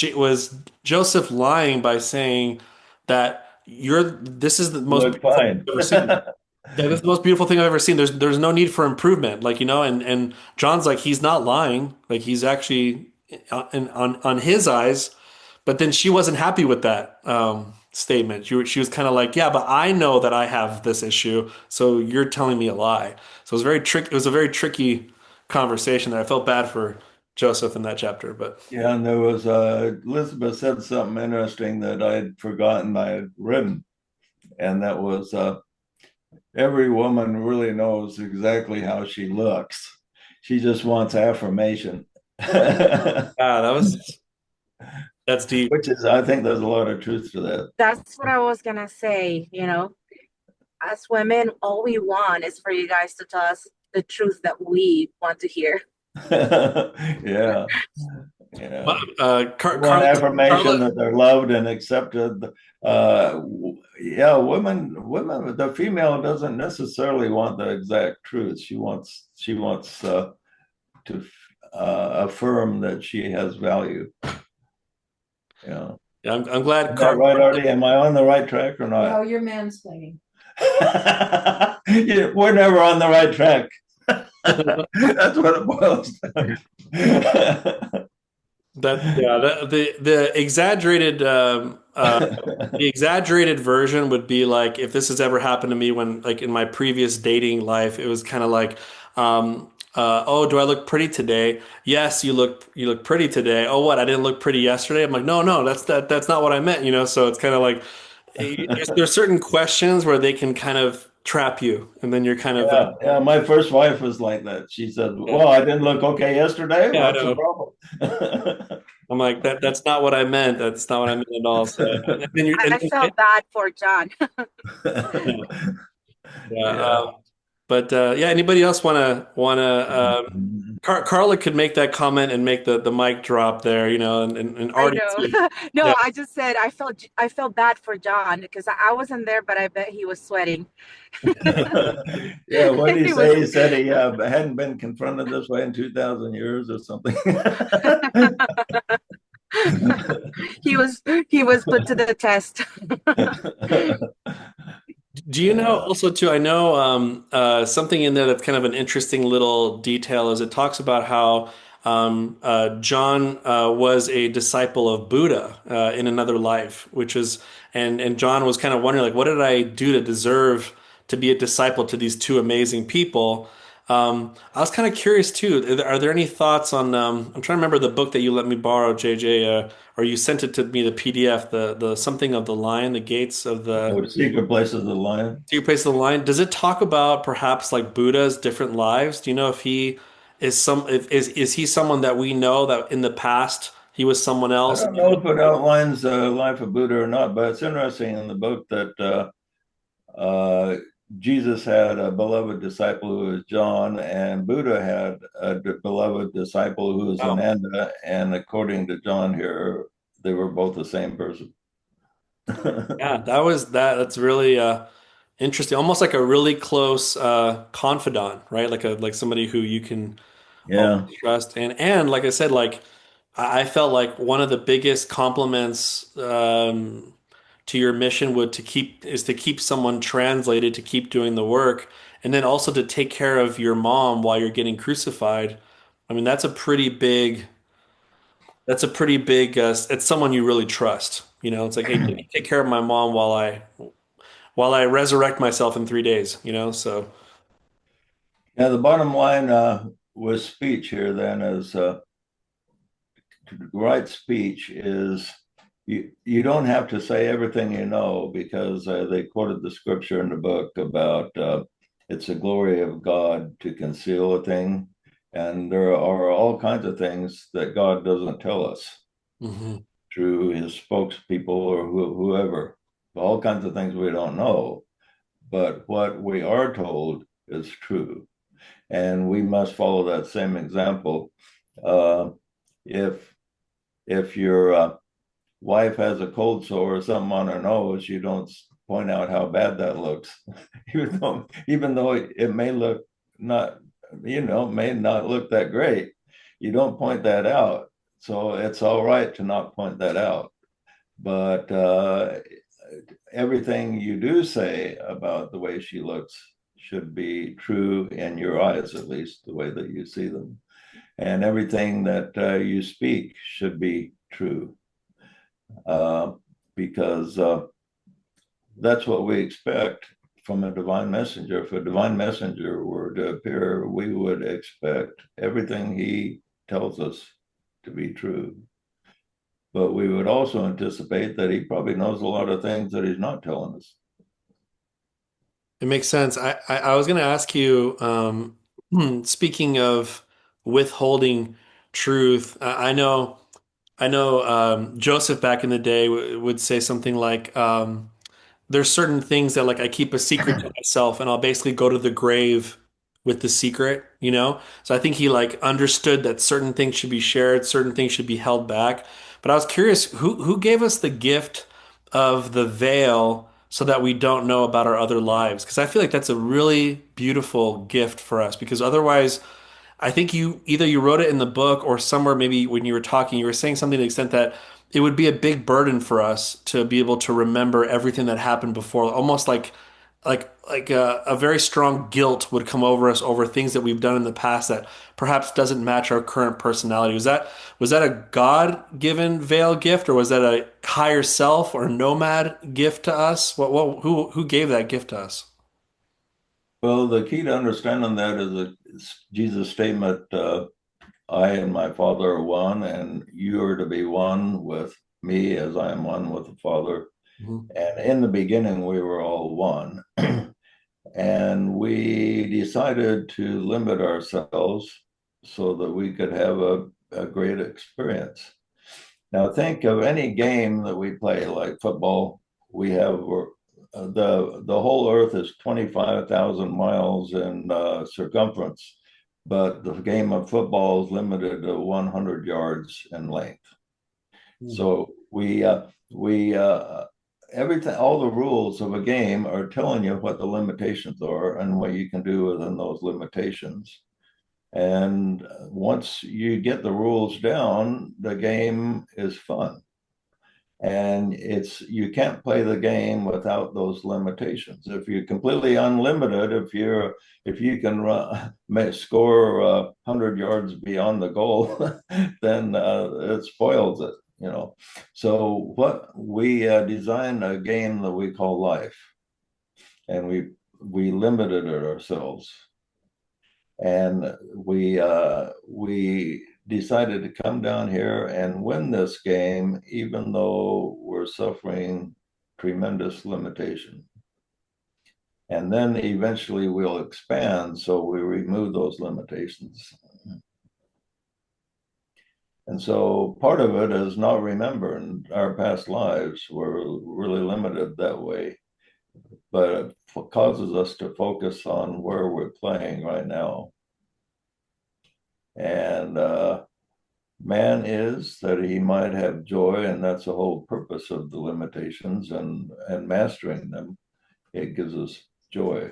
[SPEAKER 1] Joseph lying by saying that this is the most
[SPEAKER 2] Look
[SPEAKER 1] beautiful thing
[SPEAKER 2] fine.
[SPEAKER 1] I've ever seen? Yeah, this is the most beautiful thing I've ever seen. There's no need for improvement, and John's like, he's not lying, like he's actually on his eyes. But then she wasn't happy with that statement. She was kind of like, yeah, but I know that I have this issue, so you're telling me a lie. So it was very trick. It was a very tricky conversation there. I felt bad for Joseph in that chapter, but
[SPEAKER 2] Yeah, and there was Elizabeth said something interesting that I'd forgotten I had written, and that was every woman really knows exactly how she looks. She just wants affirmation.
[SPEAKER 1] that's deep.
[SPEAKER 2] Which is, I think there's a lot of truth to that.
[SPEAKER 5] That's what I was gonna say, you know. As women, all we want is for you guys to tell us the truth that we want to hear.
[SPEAKER 2] Yeah. Yeah. Want
[SPEAKER 1] Carla,
[SPEAKER 2] affirmation
[SPEAKER 1] Carla,
[SPEAKER 2] that they're loved and accepted. Yeah, women, the female doesn't necessarily want the exact truth. She wants to affirm that she has value. Yeah.
[SPEAKER 1] yeah, I'm glad.
[SPEAKER 2] Is that right, Artie? Am I on the right track or not?
[SPEAKER 6] No, you're mansplaining.
[SPEAKER 2] Yeah, we're never on the right track. That's what it boils down to.
[SPEAKER 1] The exaggerated the exaggerated version would be like if this has ever happened to me when like in my previous dating life, it was kind of like oh, do I look pretty today? Yes, you look pretty today. Oh, what? I didn't look pretty yesterday. I'm like, no, that's not what I meant, you know? So it's kind of like there's certain questions where they can kind of trap you, and then you're kind of
[SPEAKER 2] Yeah. My first wife was like that. She said, "Well, I didn't look okay yesterday.
[SPEAKER 1] yeah, I
[SPEAKER 2] What's the
[SPEAKER 1] know.
[SPEAKER 2] problem?"
[SPEAKER 1] I'm like that's not what I meant. That's not what I meant at all. So and then you're
[SPEAKER 5] I felt bad for John.
[SPEAKER 1] yeah.
[SPEAKER 2] Yeah.
[SPEAKER 1] But yeah, anybody else Carla could make that comment and make the mic drop there, you know, and
[SPEAKER 5] I
[SPEAKER 1] already too.
[SPEAKER 5] know. No,
[SPEAKER 1] Yeah.
[SPEAKER 5] I just said I felt bad for John because I wasn't there, but I bet he was sweating.
[SPEAKER 2] Yeah, what did he
[SPEAKER 5] He
[SPEAKER 2] say?
[SPEAKER 5] was
[SPEAKER 2] He said he hadn't been confronted this way in 2,000 years or something.
[SPEAKER 5] he was put to the test.
[SPEAKER 1] Do you know also too? I know something in there that's kind of an interesting little detail is it talks about how John was a disciple of Buddha in another life, which is and John was kind of wondering like, what did I do to deserve to be a disciple to these two amazing people? I was kind of curious too. Are there any thoughts on? I'm trying to remember the book that you let me borrow, JJ, or you sent it to me, the PDF, the something of the lion, the gates of the
[SPEAKER 2] Oh, Secret Places of the Lion.
[SPEAKER 1] Secret Place of the Lion. Does it talk about perhaps like Buddha's different lives? Do you know if he is is he someone that we know that in the past he was someone
[SPEAKER 2] I
[SPEAKER 1] else?
[SPEAKER 2] don't know if it outlines the life of Buddha or not, but it's interesting in the book that Jesus had a beloved disciple who was John, and Buddha had a beloved disciple who was
[SPEAKER 1] Wow.
[SPEAKER 2] Ananda. And according to John here, they were both the same person.
[SPEAKER 1] Yeah, that's really interesting. Almost like a really close confidant, right? Like somebody who you can
[SPEAKER 2] Yeah.
[SPEAKER 1] always trust. And like I said, like I felt like one of the biggest compliments to your mission would to keep someone translated, to keep doing the work, and then also to take care of your mom while you're getting crucified. I mean, that's a pretty big it's someone you really trust. You know, it's like, hey, take care of my mom while I resurrect myself in 3 days, you know? So
[SPEAKER 2] Yeah, the bottom line with speech here then is to write speech is you don't have to say everything you know because they quoted the scripture in the book about it's the glory of God to conceal a thing. And there are all kinds of things that God doesn't tell us
[SPEAKER 1] mhm.
[SPEAKER 2] through his spokespeople or whoever. All kinds of things we don't know. But what we are told is true. And we must follow that same example. If your wife has a cold sore or something on her nose, you don't point out how bad that looks, even though it may look not, may not look that great. You don't point that out, so it's all right to not point that out. But everything you do say about the way she looks should be true in your eyes, at least the way that you see them. And everything that you speak should be true because that's what we expect from a divine messenger. If a divine messenger were to appear, we would expect everything he tells us to be true. But we would also anticipate that he probably knows a lot of things that he's not telling us.
[SPEAKER 1] It makes sense. I was going to ask you, speaking of withholding truth, I know, Joseph back in the day would say something like, there's certain things that like I keep a secret to myself and I'll basically go to the grave with the secret, you know? So I think he like understood that certain things should be shared, certain things should be held back. But I was curious, who gave us the gift of the veil so that we don't know about our other lives? Because I feel like that's a really beautiful gift for us because otherwise I think you wrote it in the book or somewhere maybe when you were talking, you were saying something to the extent that it would be a big burden for us to be able to remember everything that happened before, almost like a very strong guilt would come over us over things that we've done in the past that perhaps doesn't match our current personality. Was that a God-given veil gift, or was that a higher self or nomad gift to us? Who gave that gift to us?
[SPEAKER 2] Well, the key to understanding that is Jesus' statement, I and my Father are one, and you are to be one with me as I am one with the Father.
[SPEAKER 1] Mhm.
[SPEAKER 2] And in the beginning, we were all one. And we decided to limit ourselves so that we could have a great experience. Now, think of any game that we play, like football. We have the whole Earth is 25,000 miles in circumference, but the game of football is limited to 100 yards in length. So we everything, all the rules of a game are telling you what the limitations are and what you can do within those limitations. And once you get the rules down, the game is fun. And you can't play the game without those limitations. If you're completely unlimited, if you can score 100 yards beyond the goal, then it spoils it, you know. So what we designed a game that we call life, and we limited it ourselves, and we decided to come down here and win this game, even though we're suffering tremendous limitation. And then eventually we'll expand, so we remove those limitations. And so part of it is not remembering our past lives. We're really limited that way, but it causes us to focus on where we're playing right now. And man is that he might have joy, and that's the whole purpose of the limitations and mastering them. It gives us joy.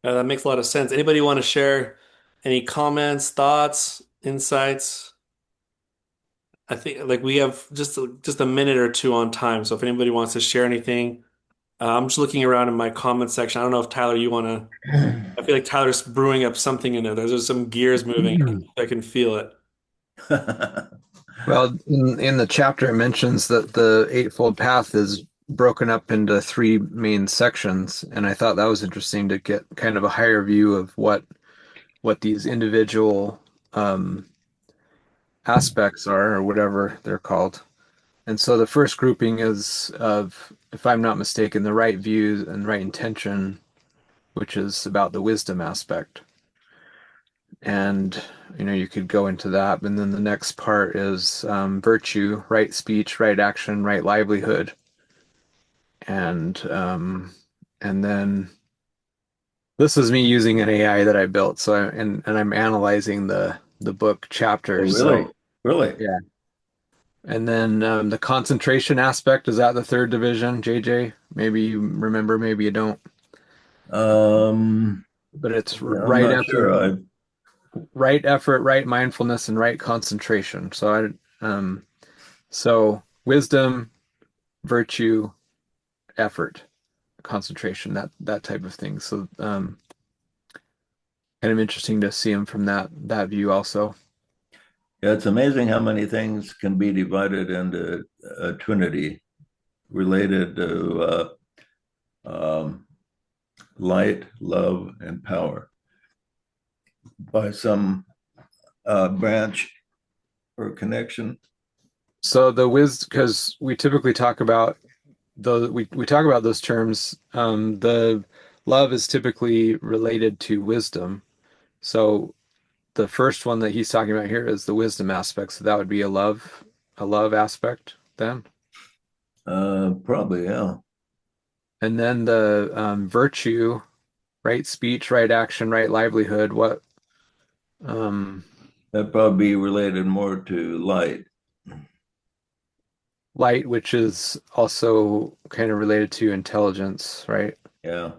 [SPEAKER 1] That makes a lot of sense. Anybody want to share any comments, thoughts, insights? I think like we have just a minute or two on time. So if anybody wants to share anything, I'm just looking around in my comment section. I don't know if Tyler, you want to. I feel like Tyler's brewing up something in there. There's some gears moving. I can feel it.
[SPEAKER 4] Well, in the chapter, it mentions that the Eightfold Path is broken up into three main sections, and I thought that was interesting to get kind of a higher view of what these individual aspects are, or whatever they're called. And so the first grouping is of, if I'm not mistaken, the right view and right intention, which is about the wisdom aspect. And you could go into that. And then the next part is virtue, right speech, right action, right livelihood. And then this is me using an AI that I built. So and I'm analyzing the book
[SPEAKER 2] Oh,
[SPEAKER 4] chapters.
[SPEAKER 2] really?
[SPEAKER 4] So
[SPEAKER 2] Really?
[SPEAKER 4] yeah. And then the concentration aspect, is that the third division, JJ? Maybe you remember, maybe you don't.
[SPEAKER 2] Um,
[SPEAKER 4] But it's
[SPEAKER 2] I'm not sure.
[SPEAKER 4] right effort, right mindfulness, and right concentration. So wisdom, virtue, effort, concentration, that type of thing. So kind of interesting to see them from that view also.
[SPEAKER 2] Yeah, it's amazing how many things can be divided into a trinity. related to light, love, and power by some branch or connection.
[SPEAKER 4] So the because we typically talk about we talk about those terms. The love is typically related to wisdom. So the first one that he's talking about here is the wisdom aspect. So that would be a love aspect then.
[SPEAKER 2] Probably, yeah.
[SPEAKER 4] And then the virtue, right speech, right action, right livelihood. What um,
[SPEAKER 2] That'd probably be related more to light.
[SPEAKER 4] light, which is also kind of related to intelligence, right?
[SPEAKER 2] Yeah,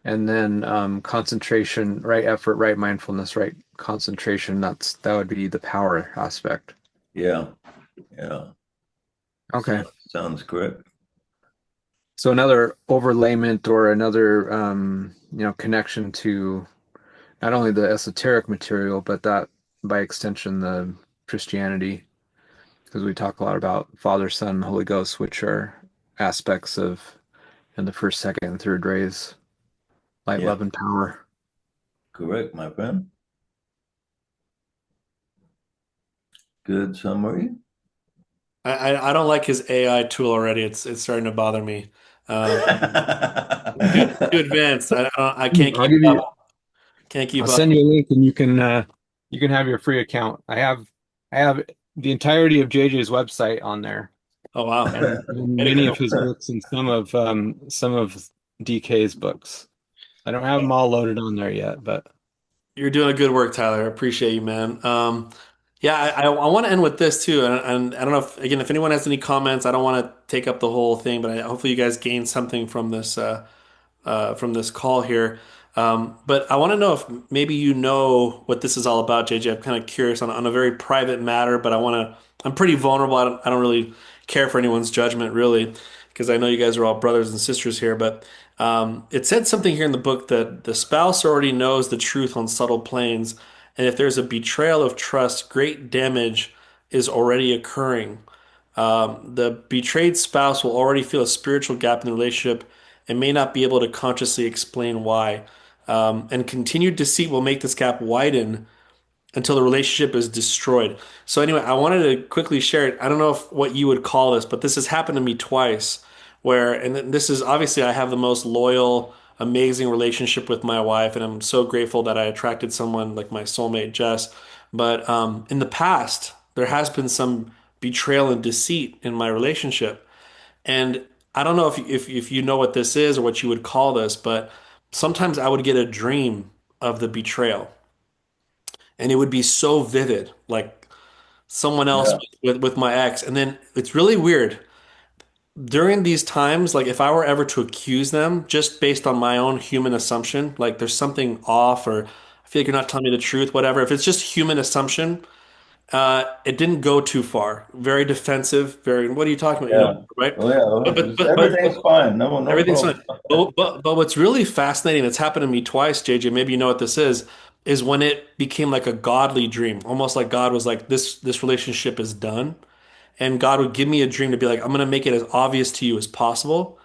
[SPEAKER 4] And then concentration, right effort, right mindfulness, right concentration. That would be the power aspect.
[SPEAKER 2] yeah, yeah.
[SPEAKER 4] Okay.
[SPEAKER 2] Sounds correct.
[SPEAKER 4] So another overlayment or another connection to not only the esoteric material, but that by extension the Christianity, because we talk a lot about Father, Son, and Holy Ghost, which are aspects of in the first, second, and third rays, light,
[SPEAKER 2] Yeah,
[SPEAKER 4] love, and power.
[SPEAKER 2] correct, my friend. Good summary.
[SPEAKER 1] I don't like his AI tool already. It's starting to bother me. Um, too advanced. I can't
[SPEAKER 4] I'll
[SPEAKER 1] keep
[SPEAKER 4] give you.
[SPEAKER 1] up. Can't keep
[SPEAKER 4] I'll
[SPEAKER 1] up.
[SPEAKER 4] send you a link, and you can have your free account. I have the entirety of JJ's website on there,
[SPEAKER 1] Oh wow.
[SPEAKER 4] and
[SPEAKER 1] Way to
[SPEAKER 4] many
[SPEAKER 1] go.
[SPEAKER 4] of his books, and some of DK's books. I don't have them all loaded on there yet, but
[SPEAKER 1] You're doing a good work, Tyler. I appreciate you, man. Yeah, I want to end with this too, and I don't know if again if anyone has any comments. I don't want to take up the whole thing, but hopefully you guys gain something from this call here. But I want to know if maybe you know what this is all about, JJ. I'm kind of curious on a very private matter, but I'm pretty vulnerable. I don't really care for anyone's judgment, really, because I know you guys are all brothers and sisters here. But it said something here in the book that the spouse already knows the truth on subtle planes. And if there's a betrayal of trust, great damage is already occurring. The betrayed spouse will already feel a spiritual gap in the relationship and may not be able to consciously explain why. And continued deceit will make this gap widen until the relationship is destroyed. So anyway, I wanted to quickly share it. I don't know if what you would call this, but this has happened to me twice where, and this is obviously I have the most loyal, amazing relationship with my wife, and I'm so grateful that I attracted someone like my soulmate, Jess. But in the past, there has been some betrayal and deceit in my relationship. And I don't know if you know what this is or what you would call this, but sometimes I would get a dream of the betrayal and it would be so vivid, like someone else
[SPEAKER 2] Yeah,
[SPEAKER 1] with my ex. And then it's really weird. During these times, like if I were ever to accuse them just based on my own human assumption, like there's something off or I feel like you're not telling me the truth, whatever. If it's just human assumption, it didn't go too far. Very defensive, very, what are you talking about?
[SPEAKER 2] yeah.
[SPEAKER 1] Right?
[SPEAKER 2] Oh,
[SPEAKER 1] But,
[SPEAKER 2] yeah.
[SPEAKER 1] but, but,
[SPEAKER 2] Everything's
[SPEAKER 1] but
[SPEAKER 2] fine. No
[SPEAKER 1] everything's fine.
[SPEAKER 2] problem.
[SPEAKER 1] But what's really fascinating that's happened to me twice, JJ, maybe you know what this is when it became like a godly dream, almost like God was like, this relationship is done. And God would give me a dream to be like, I'm gonna make it as obvious to you as possible.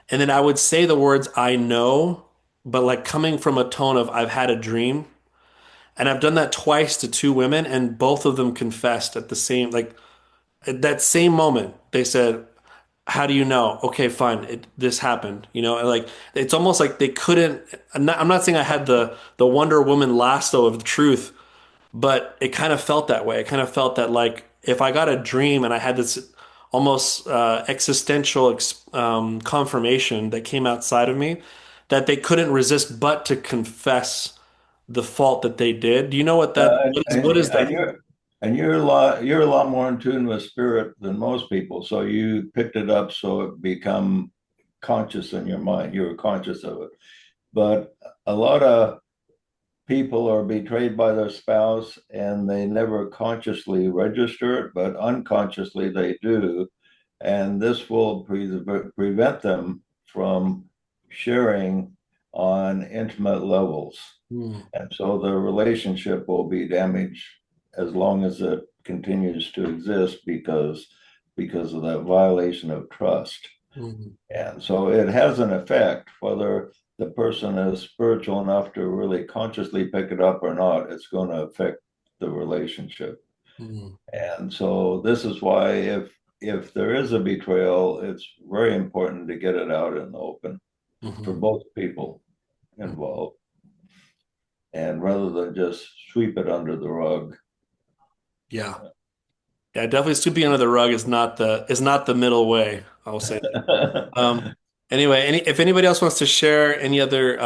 [SPEAKER 1] And then I would say the words I know, but like coming from a tone of I've had a dream. And I've done that twice to two women, and both of them confessed at the same, like at that same moment. They said, how do you know? Okay, fine. This happened. And like it's almost like they couldn't. I'm not saying I had the Wonder Woman lasso of the truth, but it kind of felt that way. It kind of felt that like if I got a dream and I had this almost existential confirmation that came outside of me, that they couldn't resist but to confess the fault that they did. Do you know what that?
[SPEAKER 2] And,
[SPEAKER 1] What is
[SPEAKER 2] and
[SPEAKER 1] that?
[SPEAKER 2] you're a lot more in tune with spirit than most people. So you picked it up, so it become conscious in your mind. You were conscious of it. But a lot of people are betrayed by their spouse and they never consciously register it, but unconsciously they do. And this will prevent them from sharing on intimate levels.
[SPEAKER 1] Hmm.
[SPEAKER 2] And so the relationship will be damaged as long as it continues to exist because because of that violation of trust.
[SPEAKER 1] Mhm.
[SPEAKER 2] And so it has an effect, whether the person is spiritual enough to really consciously pick it up or not, it's going to affect the relationship.
[SPEAKER 1] Mhm.
[SPEAKER 2] And so this is why if there is a betrayal, it's very important to get it out in the open for
[SPEAKER 1] Mhm.
[SPEAKER 2] both people involved. And rather than just sweep it under the rug.
[SPEAKER 1] Yeah. Yeah, definitely sweeping under the rug is not the middle way, I'll say. Um, anyway, if anybody else wants to share any other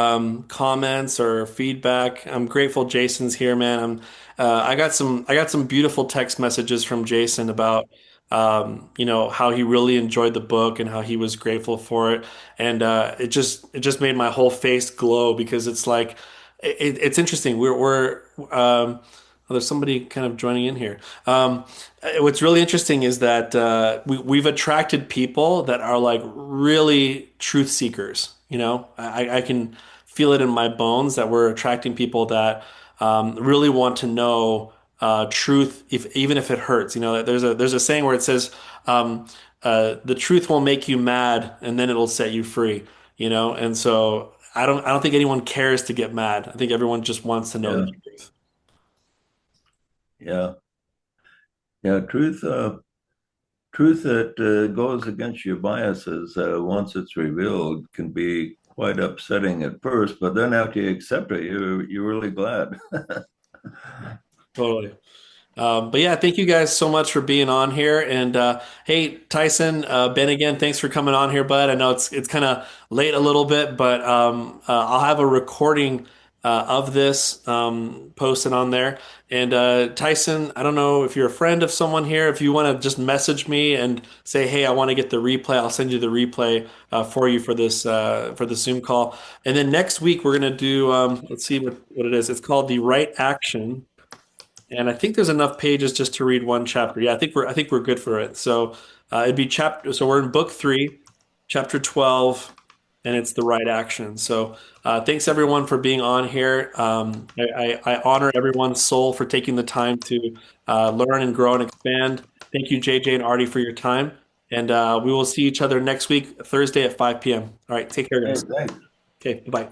[SPEAKER 1] comments or feedback, I'm grateful Jason's here, man. I got some beautiful text messages from Jason about how he really enjoyed the book and how he was grateful for it, and it just made my whole face glow because it's like it's interesting. Oh, there's somebody kind of joining in here. What's really interesting is that we've attracted people that are like really truth seekers. I can feel it in my bones that we're attracting people that really want to know truth, even if it hurts. There's a saying where it says, "The truth will make you mad, and then it'll set you free." And so I don't think anyone cares to get mad. I think everyone just wants to know the
[SPEAKER 2] Yeah,
[SPEAKER 1] truth.
[SPEAKER 2] yeah, yeah. Truth that goes against your biases once it's revealed can be quite upsetting at first, but then after you accept it, you're really glad.
[SPEAKER 1] Totally. But yeah, thank you guys so much for being on here. And hey, Tyson, Ben, again, thanks for coming on here, bud. I know it's kind of late a little bit, but I'll have a recording of this posted on there. And Tyson, I don't know if you're a friend of someone here. If you want to just message me and say, "Hey, I want to get the replay," I'll send you the replay for you for the Zoom call. And then next week we're gonna do. Let's see what it is. It's called the Right Action. And I think there's enough pages just to read one chapter. Yeah, I think we're good for it. So it'd be chapter. So we're in book 3, chapter 12, and it's the right action. So thanks everyone for being on here. I honor everyone's soul for taking the time to learn and grow and expand. Thank you, JJ and Artie, for your time. And we will see each other next week, Thursday at 5 p.m. All right, take care,
[SPEAKER 2] Hey,
[SPEAKER 1] guys.
[SPEAKER 2] thanks.
[SPEAKER 1] Okay, bye.